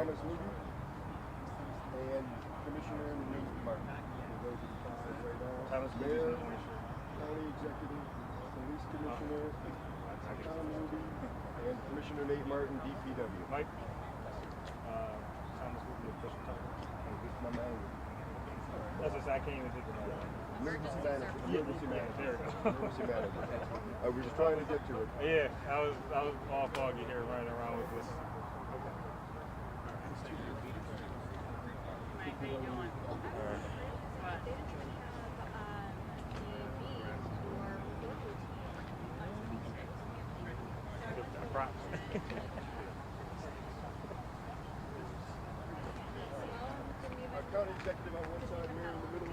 Thomas Luby and Commissioner Nate Martin. For those of you calling right now, Thomas Mayor, Luby. County Executive, Police Commissioner Tom Luby, and Commissioner Nate Martin, DPW. Mike, Thomas Luby, official title. My manager. That's just, I can't even think of that. Emergency manager. Emergency manager. There we go. Emergency manager. I was just trying to get to it. Yeah, I was all foggy here running around with this. Mike, how you doing? What? They didn't even have TV or Props. Our county executive on one side, mayor in the middle.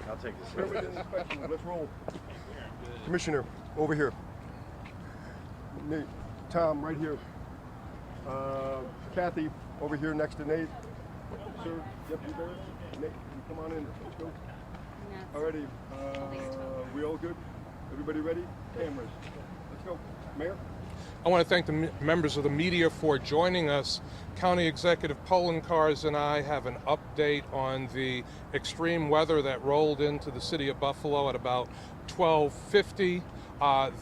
I'll take this. Let's roll. Commissioner, over here. Nate, Tom, right here. Kathy, over here next to Nate. Sir, Deputy Mayor. Nate, you come on in. Let's go. Alrighty. We all good? Everybody ready? Cameras. Let's go. Mayor? I want to thank the members of the media for joining us. County Executive Polenkars and I have an update on the extreme weather that rolled into the city of Buffalo at about 12:50.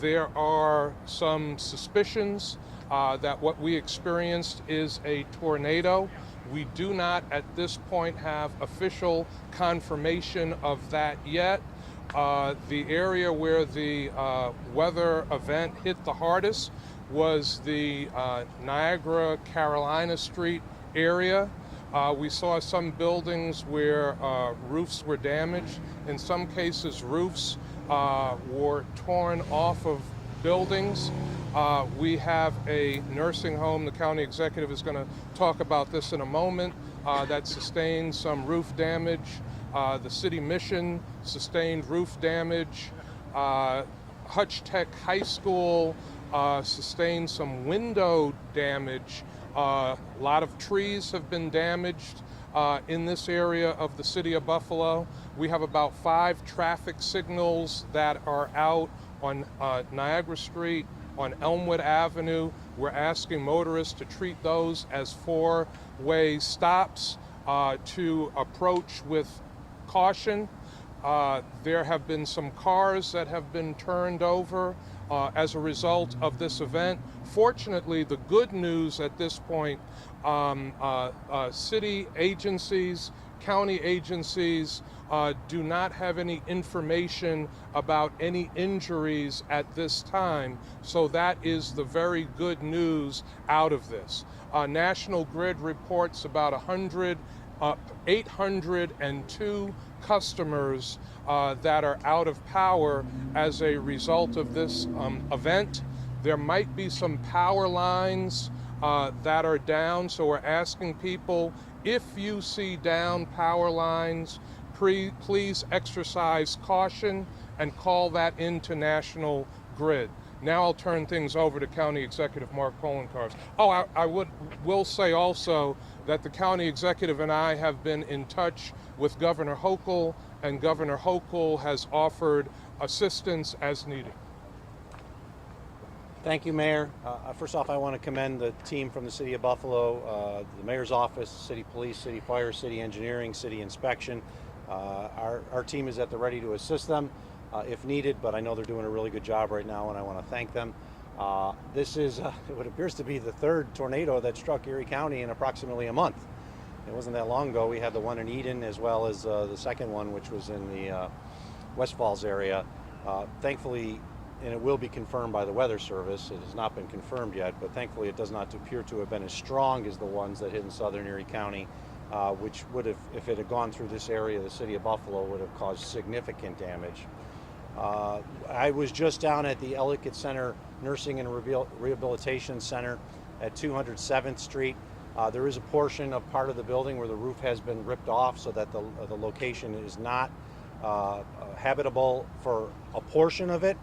There are some suspicions that what we experienced is a tornado. We do not at this point have official confirmation of that yet. The area where the weather event hit the hardest was the Niagara, Carolina Street area. We saw some buildings where roofs were damaged. In some cases, roofs were torn off of buildings. We have a nursing home, the county executive is going to talk about this in a moment, that sustained some roof damage. The city mission sustained roof damage. Hutch Tech High School sustained some window damage. A lot of trees have been damaged in this area of the city of Buffalo. We have about 5 traffic signals that are out on Niagara Street, on Elmwood Avenue. We're asking motorists to treat those as 4-way stops to approach with caution. There have been some cars that have been turned over as a result of this event. Fortunately, the good news at this point, city agencies, county agencies do not have any information about any injuries at this time. So that is the very good news out of this. National Grid reports about 802 customers that are out of power as a result of this event. There might be some power lines that are down, so we're asking people, if you see down power lines, please exercise caution and call that into National Grid. Now I'll turn things over to County Executive Mark Polenkars. Oh, I will say also that the County Executive and I have been in touch with Governor Hochul, and Governor Hochul has offered assistance as needed. Thank you, Mayor. First off, I want to commend the team from the City of Buffalo, the Mayor's Office, City Police, City Fire, City Engineering, City Inspection. Our team is at the ready to assist them if needed, but I know they're doing a really good job right now, and I want to thank them. This is what appears to be the 3rd tornado that struck Erie County in approximately a month. It wasn't that long ago. We had the one in Eden as well as the second one, which was in the West Falls area. Thankfully, and it will be confirmed by the Weather Service, it has not been confirmed yet, but thankfully it does not appear to have been as strong as the ones that hit in southern Erie County, which would have, if it had gone through this area, the city of Buffalo, would have caused significant damage. I was just down at the Ellicott Center Nursing and Rehabilitation Center at 207th Street. There is a portion of part of the building where the roof has been ripped off so that the location is not habitable for a portion of it.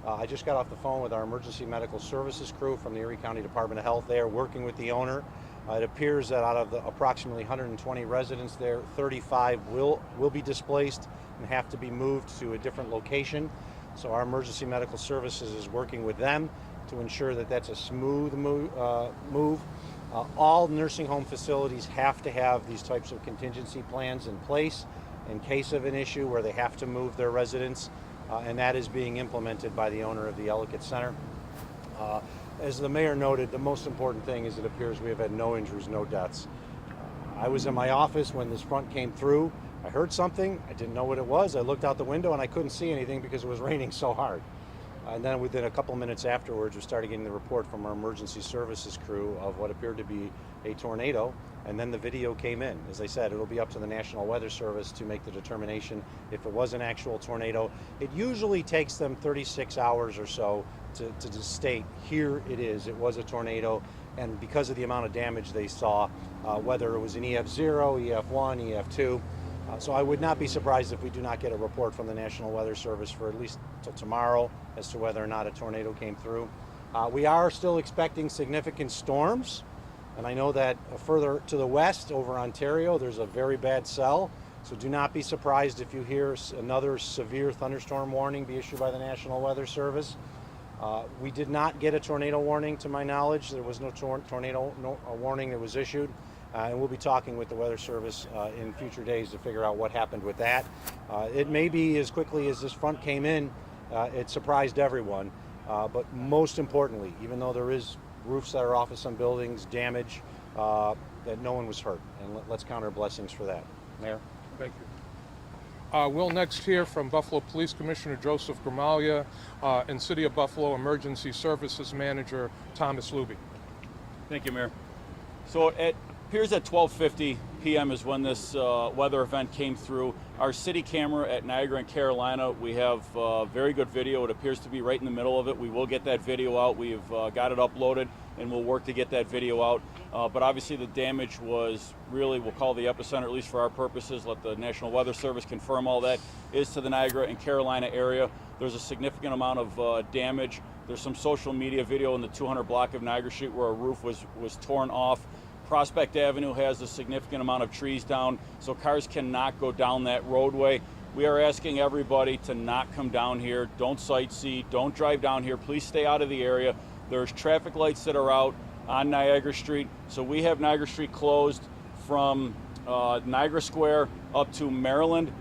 I just got off the phone with our emergency medical services crew from the Erie County Department of Health. They are working with the owner. It appears that out of the approximately 120 residents there, 35 will be displaced and have to be moved to a different location. So our emergency medical services is working with them to ensure that that's a smooth move. All nursing home facilities have to have these types of contingency plans in place in case of an issue where they have to move their residents, and that is being implemented by the owner of the Ellicott Center. As the mayor noted, the most important thing is it appears we have had no injuries, no deaths. I was in my office when this front came through. I heard something, I didn't know what it was. I looked out the window and I couldn't see anything because it was raining so hard. And then within a couple minutes afterwards, we started getting the report from our emergency services crew of what appeared to be a tornado. And then the video came in. As I said, it'll be up to the National Weather Service to make the determination if it was an actual tornado. It usually takes them 36 hours or so to state, here it is, it was a tornado. And because of the amount of damage they saw, whether it was an EF0, EF1, EF2, so I would not be surprised if we do not get a report from the National Weather Service for at least till tomorrow as to whether or not a tornado came through. We are still expecting significant storms, and I know that further to the west over Ontario there's a very bad cell, so do not be surprised if you hear another severe thunderstorm warning be issued by the National Weather Service. We did not get a tornado warning to my knowledge. There was no tornado warning that was issued. And we'll be talking with the Weather Service in future days to figure out what happened with that. It may be as quickly as this front came in, it surprised everyone. But most importantly, even though there is roofs that are off of some buildings, damage, that no one was hurt. And let's count our blessings for that. Mayor? Thank you. We'll next hear from Buffalo Police Commissioner Joseph Gramaglia and City of Buffalo Emergency Services Manager Thomas Luby. Thank you, Mayor. So it appears at 12:50 p.m. is when this weather event came through. Our city camera at Niagara and Carolina, we have very good video. It appears to be right in the middle of it. We will get that video out. We've got it uploaded, and we'll work to get that video out. But obviously the damage was really, we'll call the epicenter, at least for our purposes, let the National Weather Service confirm all that, is to the Niagara and Carolina area. There's a significant amount of damage. There's some social media video in the 200 block of Niagara Street where a roof was torn off. Prospect Avenue has a significant amount of trees down, so cars cannot go down that roadway. We are asking everybody to not come down here. Don't sightsee, don't drive down here. Please stay out of the area. There's traffic lights that are out on Niagara Street. So we have Niagara Street closed from Niagara Square up to Maryland.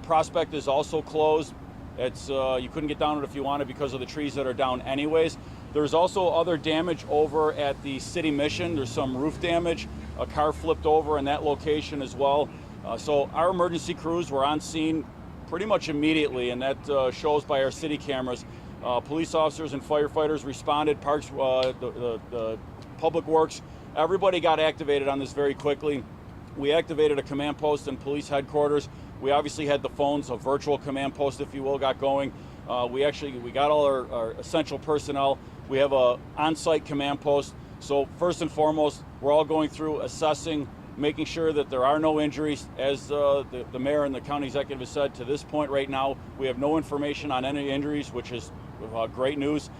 Prospect is also closed. It's you couldn't get down it if you wanted because of the trees that are down anyways. There's also other damage over at the City Mission. There's some roof damage. A car flipped over in that location as well. So our emergency crews were on scene pretty much immediately, and that shows by our city cameras. Police officers and firefighters responded, Parks, the Public Works, everybody got activated on this very quickly. We activated a command post in police headquarters. We obviously had the phones, a virtual command post, if you will, got going. We got all our essential personnel. We have a on-site command post. So first and foremost, we're all going through assessing, making sure that there are no injuries. As the mayor and the county executive has said, to this point right now, we have no information on any injuries, which is great news.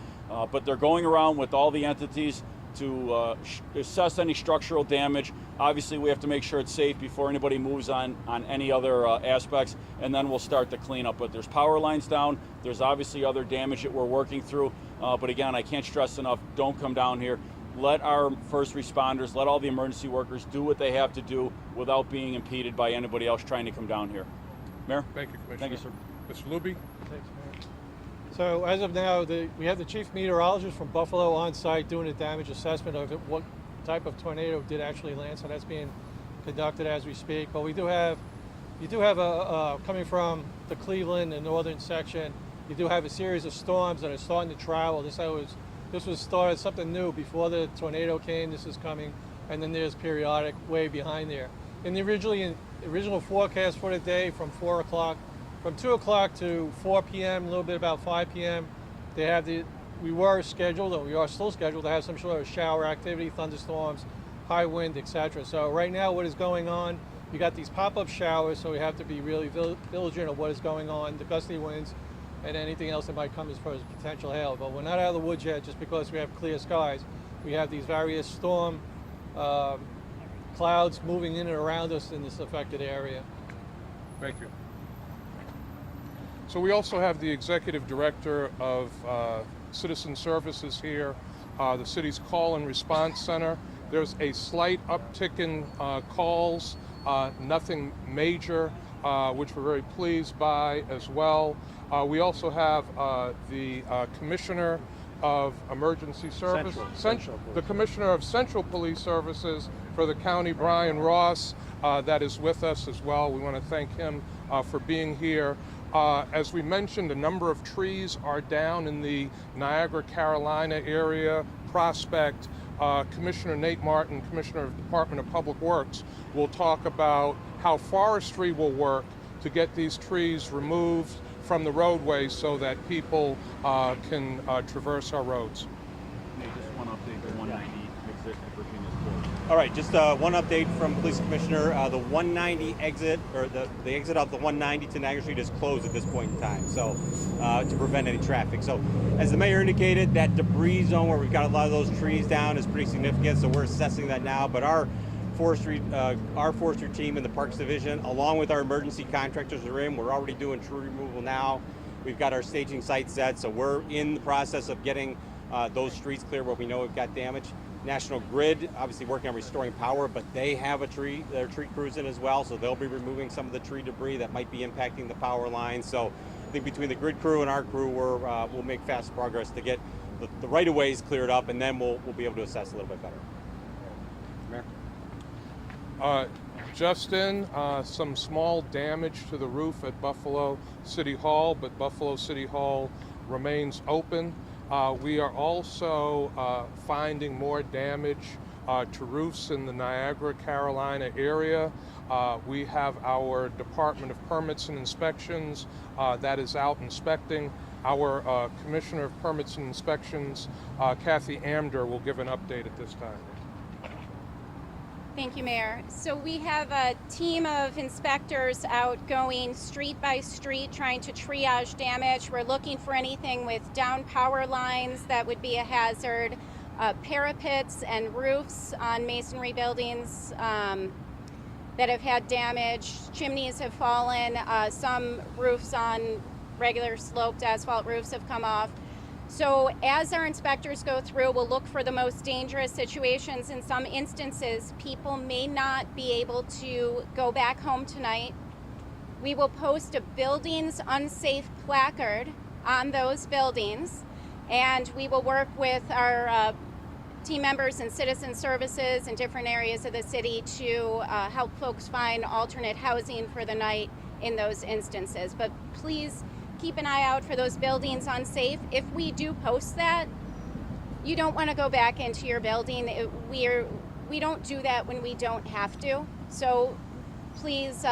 But they're going around with all the entities to assess any structural damage. Obviously, we have to make sure it's safe before anybody moves on any other aspects, and then we'll start the cleanup. But there's power lines down. There's obviously other damage that we're working through. But again, I can't stress enough, don't come down here. Let our first responders, let all the emergency workers do what they have to do without being impeded by anybody else trying to come down here. Mayor? Thank you, Commissioner. Thank you, sir. Mr. Luby? Thanks, Mayor. So as of now, we have the chief meteorologist from Buffalo on site doing a damage assessment of what type of tornado did actually land. So that's being conducted as we speak. But you do have a coming from the Cleveland and northern section. You do have a series of storms that are starting to travel. This was started something new before the tornado came. This is coming, and then there's periodic way behind there. In the original forecast for the day, from 2 o'clock to 4 p.m., a little bit about 5 p.m., we were scheduled, or we are still scheduled to have some sort of shower activity, thunderstorms, high wind, etc. So right now, what is going on? You got these pop-up showers, so we have to be really vigilant of what is going on, the gusty winds, and anything else that might come as far as potential hail. But we're not out of the woods yet just because we have clear skies. We have these various storm clouds moving in and around us in this affected area. Thank you. So we also have the Executive Director of Citizen Services here, the city's call and response center. There's a slight uptick in calls, nothing major, which we're very pleased by as well. We also have the Commissioner of Emergency Services, the Commissioner of Central Police Services for the county, Brian Ross, that is with us as well. We want to thank him for being here. As we mentioned, a number of trees are down in the Niagara, Carolina area. Prospect, Commissioner Nate Martin, Commissioner of the Department of Public Works, will talk about how forestry will work to get these trees removed from the roadway so that people can traverse our roads. Just one update, the 190 exit at Virginia's Court. All right, just one update from Police Commissioner. The 190 exit, or the exit of the 190 to Niagara Street is closed at this point in time, so to prevent any traffic. So, as the mayor indicated, that debris zone where we've got a lot of those trees down is pretty significant, so we're assessing that now. But our forestry team in the Parks Division, along with our emergency contractors, are in. We're already doing tree removal now. We've got our staging site set, so we're in the process of getting those streets clear where we know we've got damage. National Grid, obviously working on restoring power, but they have their tree crews in as well, so they'll be removing some of the tree debris that might be impacting the power lines. So I think between the Grid crew and our crew, we'll make fast progress to get the right-of-ways cleared up, and then we'll be able to assess a little bit better. Mayor? Justin, some small damage to the roof at Buffalo City Hall, but Buffalo City Hall remains open. We are also finding more damage to roofs in the Niagara, Carolina area. We have our Department of Permits and Inspections that is out inspecting. Our Commissioner of Permits and Inspections, Kathy Amder, will give an update at this time. Thank you, Mayor. So we have a team of inspectors out going street by street trying to triage damage. We're looking for anything with down power lines that would be a hazard, parapets and roofs on masonry buildings that have had damage. Chimneys have fallen. Some roofs on regular sloped asphalt roofs have come off. So as our inspectors go through, we'll look for the most dangerous situations. In some instances, people may not be able to go back home tonight. We will post a buildings unsafe placard on those buildings, and we will work with our team members and citizen services in different areas of the city to help folks find alternate housing for the night in those instances. But please keep an eye out for those buildings unsafe. If we do post that, you don't want to go back into your building. We don't do that when we don't have to. So please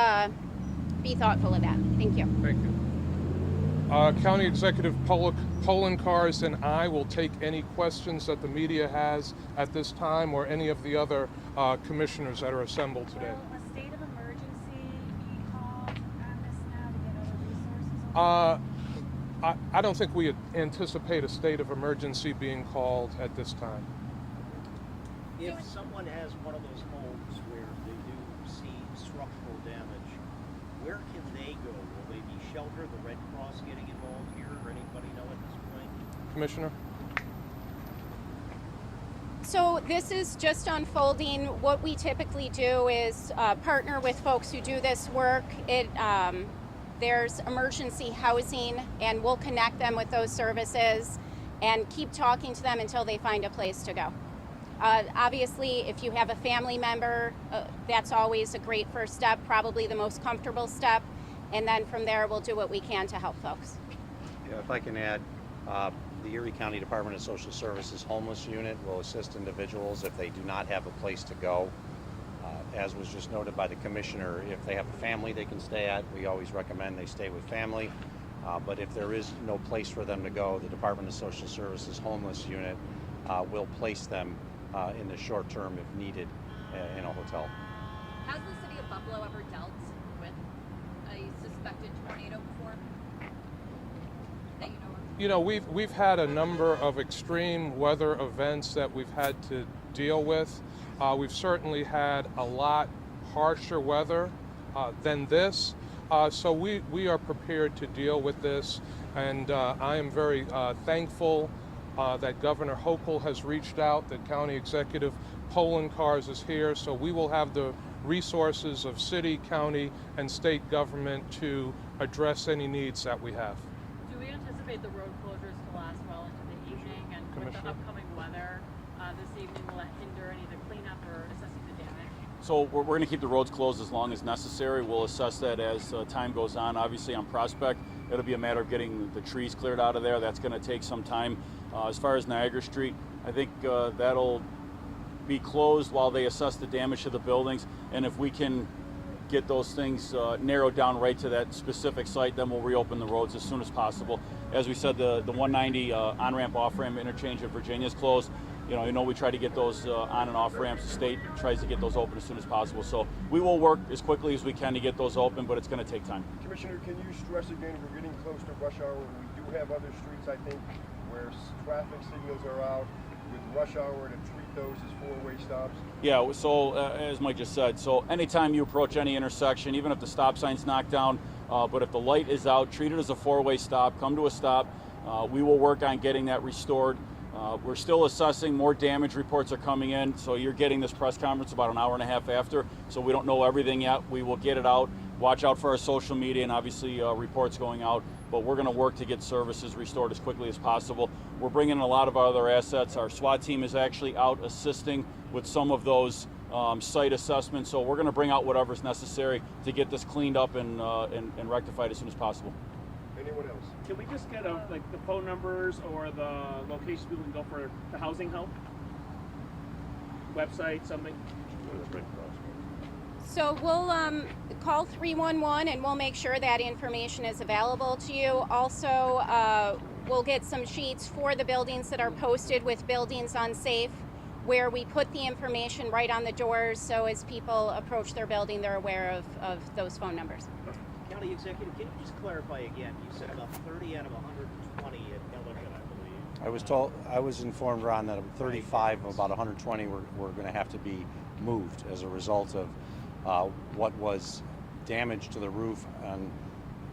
be thoughtful of that. Thank you. Thank you. County Executive Polenkars and I will take any questions that the media has at this time, or any of the other commissioners that are assembled today. Will a state of emergency be called on this now to get other resources? I don't think we anticipate a state of emergency being called at this time. If someone has one of those homes where they do see structural damage, where can they go? Will they be sheltered? The Red Cross getting involved here, or anybody know at this point? Commissioner? So this is just unfolding. What we typically do is partner with folks who do this work. There's emergency housing, and we'll connect them with those services and keep talking to them until they find a place to go. Obviously, if you have a family member, that's always a great first step, probably the most comfortable step. And then from there, we'll do what we can to help folks. Yeah, if I can add, the Erie County Department of Social Services Homeless Unit will assist individuals if they do not have a place to go. As was just noted by the Commissioner, if they have a family they can stay at, we always recommend they stay with family. But if there is no place for them to go, the Department of Social Services Homeless Unit will place them in the short term if needed in a hotel. Has the city of Buffalo ever dealt with a suspected tornado before that you know of? You know, we've had a number of extreme weather events that we've had to deal with. We've certainly had a lot harsher weather than this. So we are prepared to deal with this, and I am very thankful that Governor Hochul has reached out, that County Executive Poland Cars is here, so we will have the resources of city, county, and state government to address any needs that we have. Do we anticipate the road closures to last well into the evening, and with the upcoming weather this evening, will that hinder any of the cleanup or assessing the damage? So we're going to keep the roads closed as long as necessary. We'll assess that as time goes on. Obviously on Prospect, it'll be a matter of getting the trees cleared out of there. That's going to take some time. As far as Niagara Street, I think that'll be closed while they assess the damage to the buildings. And if we can get those things narrowed down right to that specific site, then we'll reopen the roads as soon as possible. As we said, the 190 on-ramp, off-ramp interchange in Virginia is closed. You know, we try to get those on and off ramps. The state tries to get those open as soon as possible. So we will work as quickly as we can to get those open, but it's going to take time. Commissioner, can you stress again, we're getting close to rush hour. We do have other streets, I think, where traffic signals are out with rush hour to treat those as four-way stops. Yeah, so as Mike just said, so anytime you approach any intersection, even if the stop sign's knocked down, but if the light is out, treat it as a four-way stop, come to a stop. We will work on getting that restored. We're still assessing. More damage reports are coming in, so you're getting this press conference about an hour and a half after, so we don't know everything yet. We will get it out. Watch out for our social media and obviously reports going out, but we're going to work to get services restored as quickly as possible. We're bringing in a lot of our other assets. Our SWAT team is actually out assisting with some of those site assessments, so we're going to bring out whatever's necessary to get this cleaned up and rectified as soon as possible. Anyone else? Can we just get like the phone numbers or the locations people can go for the housing help? Website, something? So we'll call 311 and we'll make sure that information is available to you. Also, we'll get some sheets for the buildings that are posted with buildings unsafe, where we put the information right on the doors, so as people approach their building, they're aware of those phone numbers. County Executive, can you just clarify again? You said about 30 out of 120 at Milligan, I believe. I was informed, Ron, that 35 of about 120 were going to have to be moved as a result of what was damage to the roof on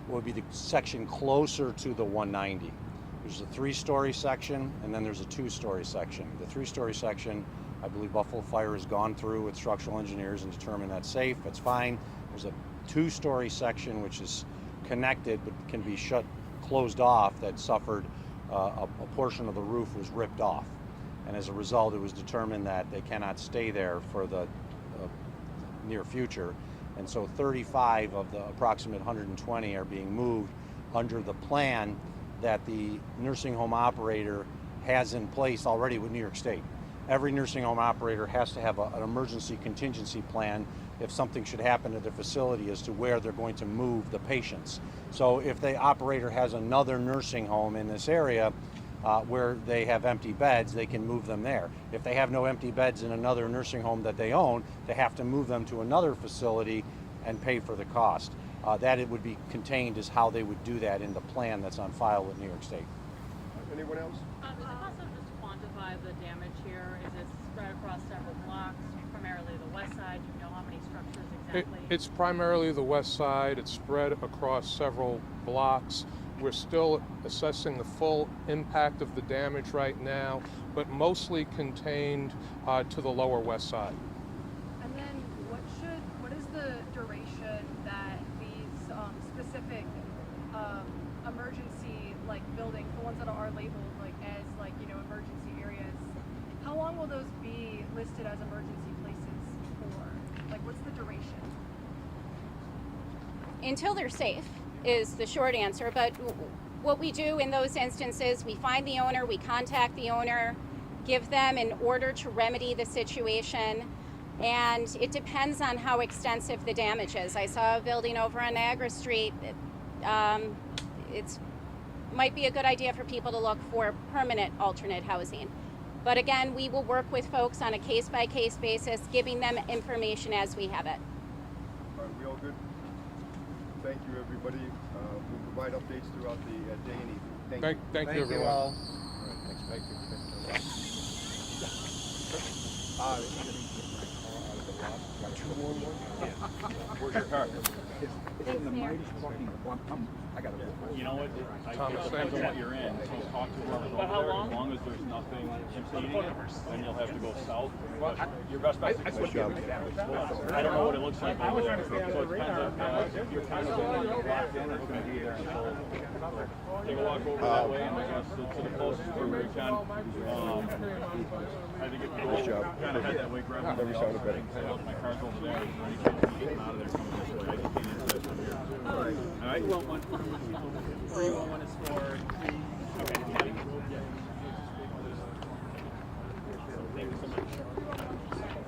what would be the section closer to the 190. There's a 3-story section, and then there's a 2-story section. The 3-story section, I believe Buffalo Fire has gone through with structural engineers and determined that's safe, that's fine. There's a 2-story section which is connected but can be closed off, that suffered a portion of the roof was ripped off, and as a result it was determined that they cannot stay there for the near future, and so 35 of the approximate 120 are being moved under the plan that the nursing home operator has in place already with New York State. Every nursing home operator has to have an emergency contingency plan if something should happen to their facility as to where they're going to move the patients. So if the operator has another nursing home in this area where they have empty beds, they can move them there. If they have no empty beds in another nursing home that they own, they have to move them to another facility and pay for the cost. That it would be contained is how they would do that in the plan that's on file with New York State. Anyone else? Is it possible to just quantify the damage here? Is it spread across several blocks, primarily the west side? Do you know how many structures exactly? It's primarily the west side. It's spread across several blocks. We're still assessing the full impact of the damage right now, but mostly contained to the lower west side. And then what is the duration that these specific emergency buildings, the ones that are labeled as emergency areas, how long will those be listed as emergency places for? What's the duration? Until they're safe is the short answer, but what we do in those instances, we find the owner, we contact the owner, give them an order to remedy the situation, and it depends on how extensive the damage is. I saw a building over on Niagara Street. It might be a good idea for people to look for permanent alternate housing. But again, we will work with folks on a case-by-case basis, giving them information as we have it. All right, we all good? Thank you, everybody. We'll provide updates throughout the day and evening. Thank you, everyone. All right, thanks. Thank you. 211? Where's your car? It's in the mighty fucking. I gotta go. You know what? It Thomas, depends on thank what you're in. So talk to whoever's over there. As long as there's nothing impeding it, then you'll have to go south. But your best bet is to go. I don't know what it looks like over there. So it depends on if you're kind of locked in, it's going to be there until take a walk over that way, and I guess to the closest where you can. I think if people kind of head that way, grab Never sounded better. my car's over there. Is there any chance of getting out of there coming this way? I just can't answer that from here. All right. You want one for or you want one is for three? Okay. Thank you so much.